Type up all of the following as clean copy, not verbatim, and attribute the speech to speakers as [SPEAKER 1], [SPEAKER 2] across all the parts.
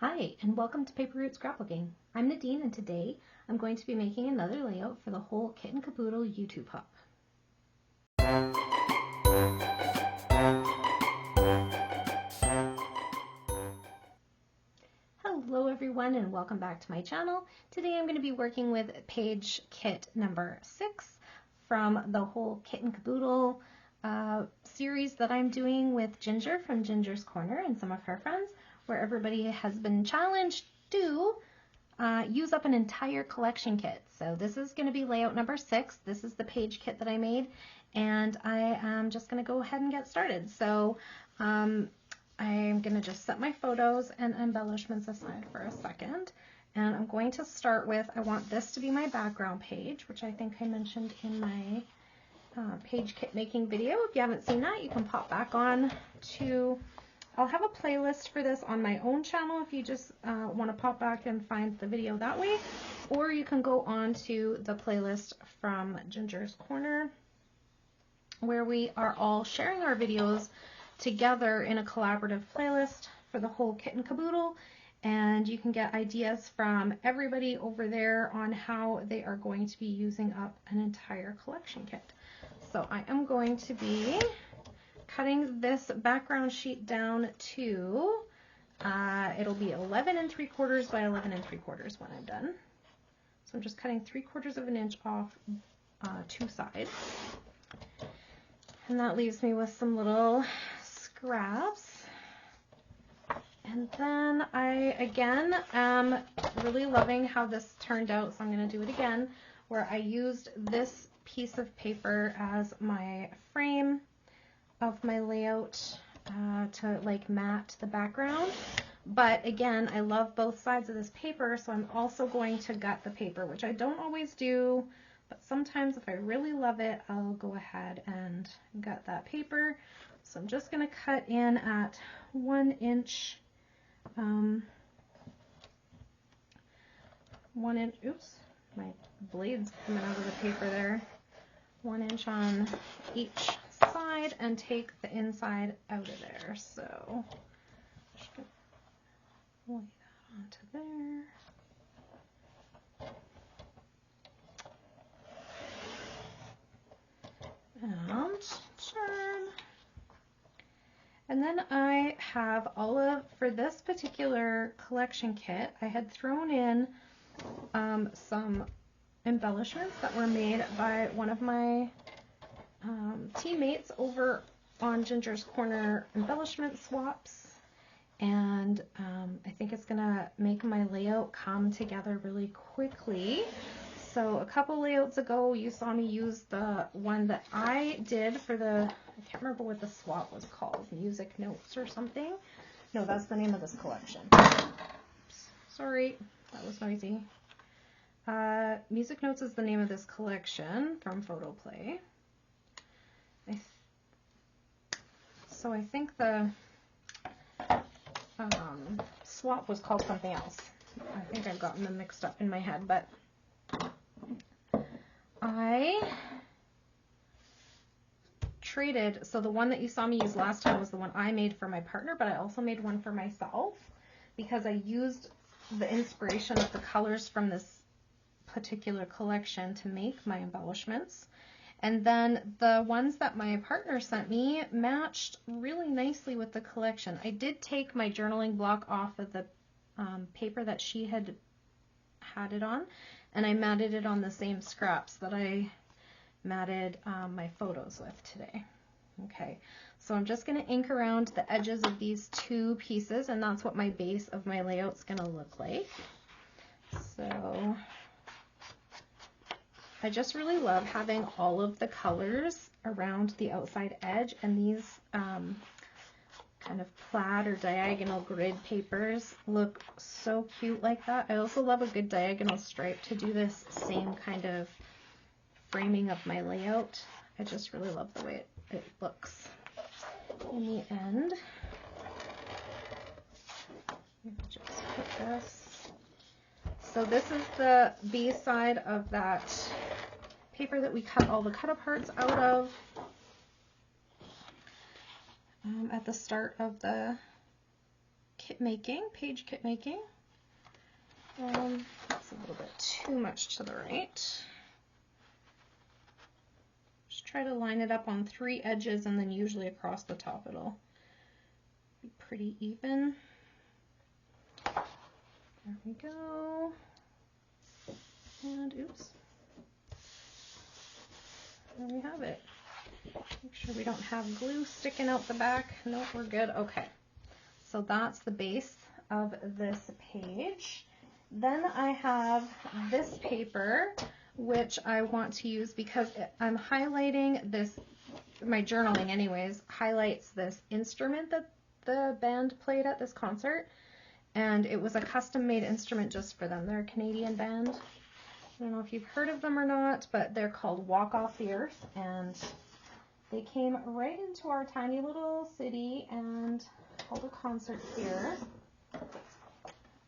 [SPEAKER 1] Hi, and welcome to Paper Root Scrapbooking. I'm Nadine, and today I'm going to be making another layout for the Whole Kit Caboodle YouTube hub. Hello everyone, and welcome back to my channel. Today I'm going to be working with page kit number 6 from the Whole Kit Caboodle series that I'm doing with Ginger from Ginger's Corner and some of her friends, where everybody has been challenged to use up an entire collection kit. So this is going to be layout number 6. This is the page kit that I made, and I am just going to go ahead and get started. So I'm going to just set my photos and embellishments aside for a second, and I'm going to start with, I want this to be my background page, which I think I mentioned in my page kit making video. If you haven't seen that, you can pop back on to, I'll have a playlist for this on my own channel if you just want to pop back and find the video that way, or you can go on to the playlist from Ginger's Corner, where we are all sharing our videos together in a collaborative playlist for the Whole Kit Caboodle, and you can get ideas from everybody over there on how they are going to be using up an entire collection kit. So I am going to be cutting this background sheet down to, it'll be 11 3/4 by 11 3/4 when I'm done. So I'm just cutting 3/4 of an inch off two sides. And that leaves me with some little scraps. And then I, again, am really loving how this turned out, so I'm going to do it again, where I used this piece of paper as my frame of my layout to like mat the background. But again, I love both sides of this paper, so I'm also going to gut the paper, which I don't always do, but sometimes if I really love it, I'll go ahead and gut that paper. So I'm just going to cut in at 1 inch, 1 inch, oops, my blade's coming out of the paper there, 1 inch on each side, and take the inside out of there. So just gonna lay that onto there. And turn. And then I have all of, for this particular collection kit, I had thrown in some embellishments that were made by one of my teammates over on Ginger's Corner embellishment swaps, and I think it's gonna make my layout come together really quickly. So a couple layouts ago you saw me use the one that I did for the, I can't remember what the swap was called, Music Notes or something. No, that's the name of this collection. Oops, sorry, that was noisy. Music Notes is the name of this collection from Photo Play. So I think the swap was called something else. I think I've gotten them mixed up in my head, but I traded, so the one that you saw me use last time was the one I made for my partner, but I also made one for myself because I used the inspiration of the colors from this particular collection to make my embellishments. And then the ones that my partner sent me matched really nicely with the collection. I did take my journaling block off of the paper that she had it on, and I matted it on the same scraps that I matted my photos with today. Okay, so I'm just going to ink around the edges of these two pieces, and that's what my base of my layout's going to look like. So I just really love having all of the colors around the outside edge, and these kind of plaid or diagonal grid papers look so cute like that. I also love a good diagonal stripe to do this same kind of framing of my layout. I just really love the way it looks. In the end, just put this. So this is the B side of that paper that we cut all the cut aparts out of at the start of the page kit making. That's a little bit too much to the right. Just try to line it up on 3 edges, and then usually across the top it'll be pretty even. There we go. And oops. There we have it. Make sure we don't have glue sticking out the back. Nope, we're good. Okay. So that's the base of this page. Then I have this paper, which I want to use because I'm highlighting this, my journaling anyways, highlights this instrument that the band played at this concert. And it was a custom made instrument just for them. They're a Canadian band. I don't know if you've heard of them or not, but they're called Walk Off the Earth. And they came right into our tiny little city and held a concert here.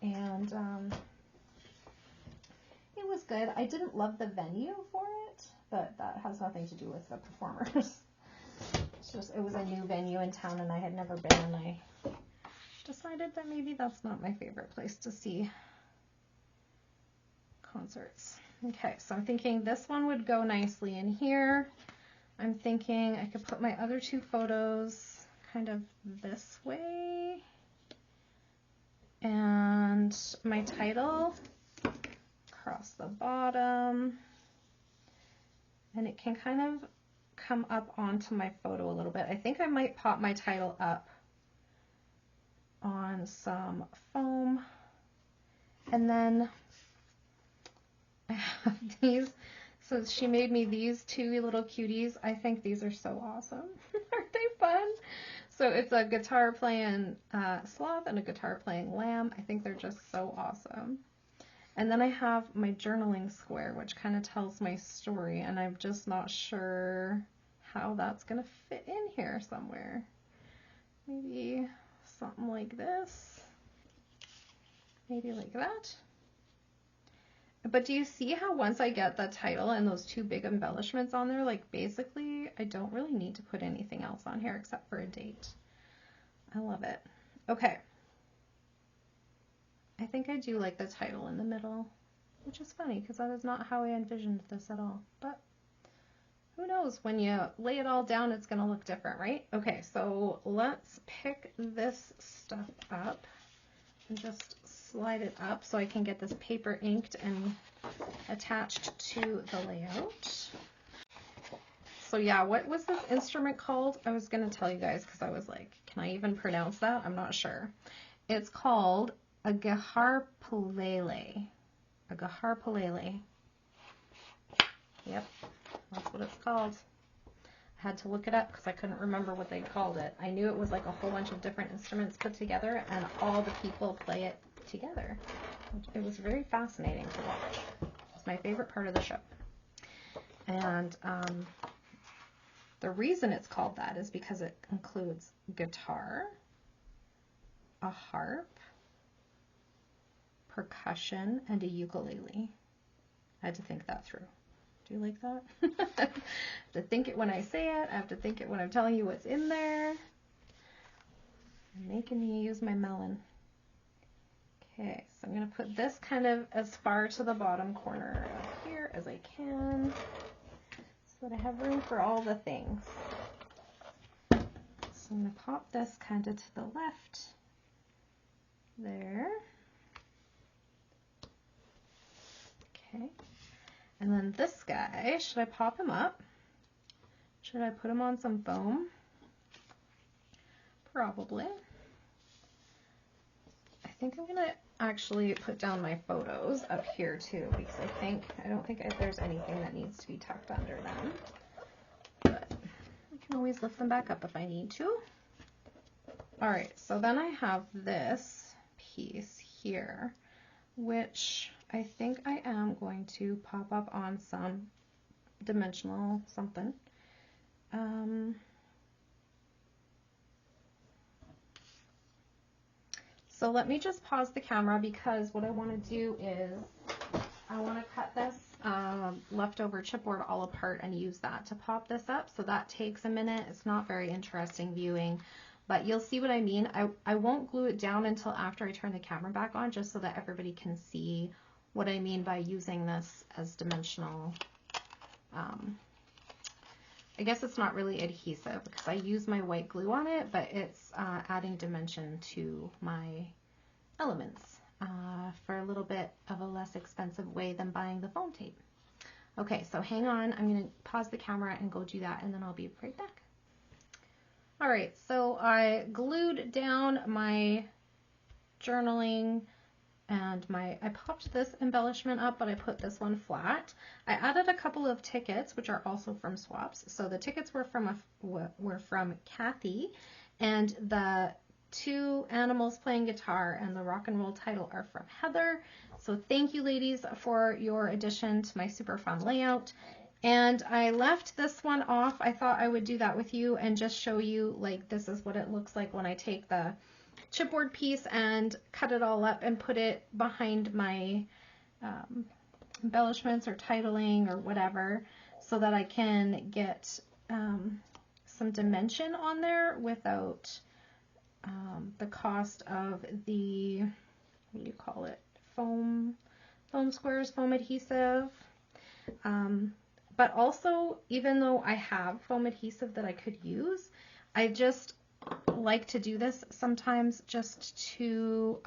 [SPEAKER 1] And it was good. I didn't love the venue for it, but that has nothing to do with the performers. It's just, it was a new venue in town and I had never been, and I decided that maybe that's not my favorite place to see concerts. Okay, so I'm thinking this one would go nicely in here. I'm thinking I could put my other 2 photos kind of this way. And my title across the bottom. And it can kind of come up onto my photo a little bit. I think I might pop my title up on some foam. And then I have these. So she made me these 2 little cuties. I think these are so awesome. Aren't they fun? So it's a guitar playing sloth and a guitar playing lamb. I think they're just so awesome. And then I have my journaling square, which kind of tells my story, and I'm just not sure how that's going to fit in here somewhere. Maybe something like this. Maybe like that. But do you see how once I get the title and those 2 big embellishments on there, like basically I don't really need to put anything else on here except for a date. I love it. Okay. I think I do like the title in the middle, which is funny because that is not how I envisioned this at all. But who knows, when you lay it all down, it's going to look different, right? Okay, so let's pick this stuff up and just slide it up so I can get this paper inked and attached to the layout. So yeah, what was this instrument called? I was going to tell you guys because I was like, can I even pronounce that? I'm not sure. It's called a gaharpalele. A gaharpalele. Yep, that's what it's called. I had to look it up because I couldn't remember what they called it. I knew it was like a whole bunch of different instruments put together and all the people play it together. It was very fascinating to watch. It's my favorite part of the show. And the reason it's called that is because it includes guitar, a harp, percussion, and a ukulele. I had to think that through. Do you like that? I have to think it when I say it. I have to think it when I'm telling you what's in there. You're making me use my melon. Okay, so I'm going to put this kind of as far to the bottom corner of here as I can so that I have room for all the things. So I'm going to pop this kind of to the left there. Okay, and then this guy, should I pop him up? Should I put him on some foam? Probably. I think I'm gonna actually put down my photos up here too, because I don't think there's anything that needs to be tucked under them. But I can always lift them back up if I need to. All right, so then I have this piece here, which I think I am going to pop up on some dimensional something. So let me just pause the camera because what I want to do is I want to cut this leftover chipboard all apart and use that to pop this up. So that takes a minute. It's not very interesting viewing, but you'll see what I mean. I won't glue it down until after I turn the camera back on, just so that everybody can see what I mean by using this as dimensional. I guess it's not really adhesive because I use my white glue on it, but it's adding dimension to my elements for a little bit of a less expensive way than buying the foam tape. Okay, so hang on. I'm going to pause the camera and go do that, and then I'll be right back. All right, so I glued down my journaling and I popped this embellishment up, but I put this one flat. I added a couple of tickets, which are also from swaps. So the tickets were from Kathy, and the 2 animals playing guitar and the rock and roll title are from Heather. So thank you, ladies, for your addition to my super fun layout. And I left this one off. I thought I would do that with you and just show you, like, this is what it looks like when I take the chipboard piece and cut it all up and put it behind my embellishments or titling or whatever, so that I can get some dimension on there without the cost of the, what do you call it, foam squares, foam adhesive. But also, even though I have foam adhesive that I could use, I just like to do this sometimes just to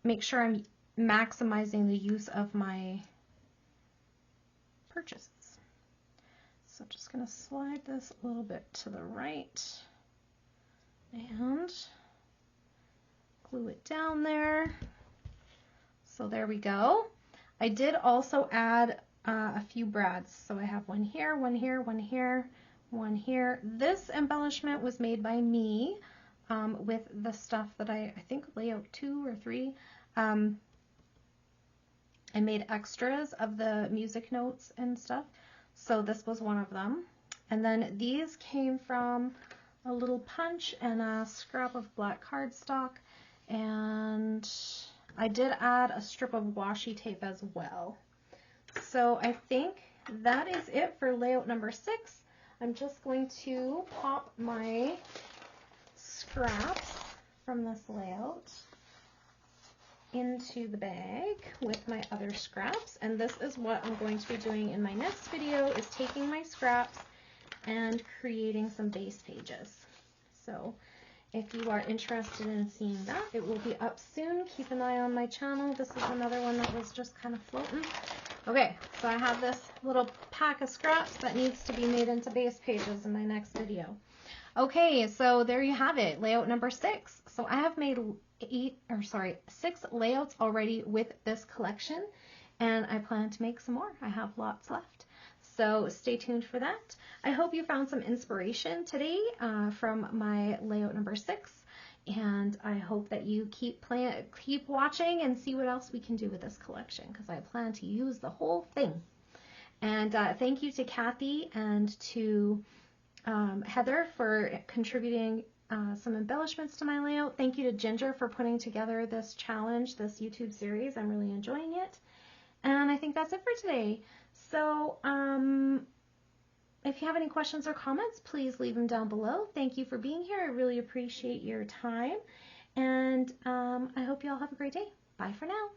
[SPEAKER 1] make sure I'm maximizing the use of my purchases. So I'm just going to slide this a little bit to the right and glue it down there. So there we go. I did also add a few brads. So I have one here, one here, one here, one here. This embellishment was made by me with the stuff that I think layout 2 or 3. I made extras of the music notes and stuff. So this was one of them. And then these came from a little punch and a scrap of black cardstock. And I did add a strip of washi tape as well. So I think that is it for layout number 6. I'm just going to pop my scraps from this layout into the bag with my other scraps, and this is what I'm going to be doing in my next video, is taking my scraps and creating some base pages. So if you are interested in seeing that, it will be up soon. Keep an eye on my channel. This is another one that was just kind of floating. Okay, so I have this little pack of scraps that needs to be made into base pages in my next video. Okay, so there you have it, layout number 6. So I have made 6 layouts already with this collection, and I plan to make some more. I have lots left. So stay tuned for that. I hope you found some inspiration today from my layout number 6. And I hope that you keep watching and see what else we can do with this collection, because I plan to use the whole thing. And thank you to Kathy and to Heather for contributing some embellishments to my layout. Thank you to Ginger for putting together this challenge, this YouTube series. I'm really enjoying it. And I think that's it for today. So if you have any questions or comments, please leave them down below. Thank you for being here. I really appreciate your time. And I hope you all have a great day. Bye for now.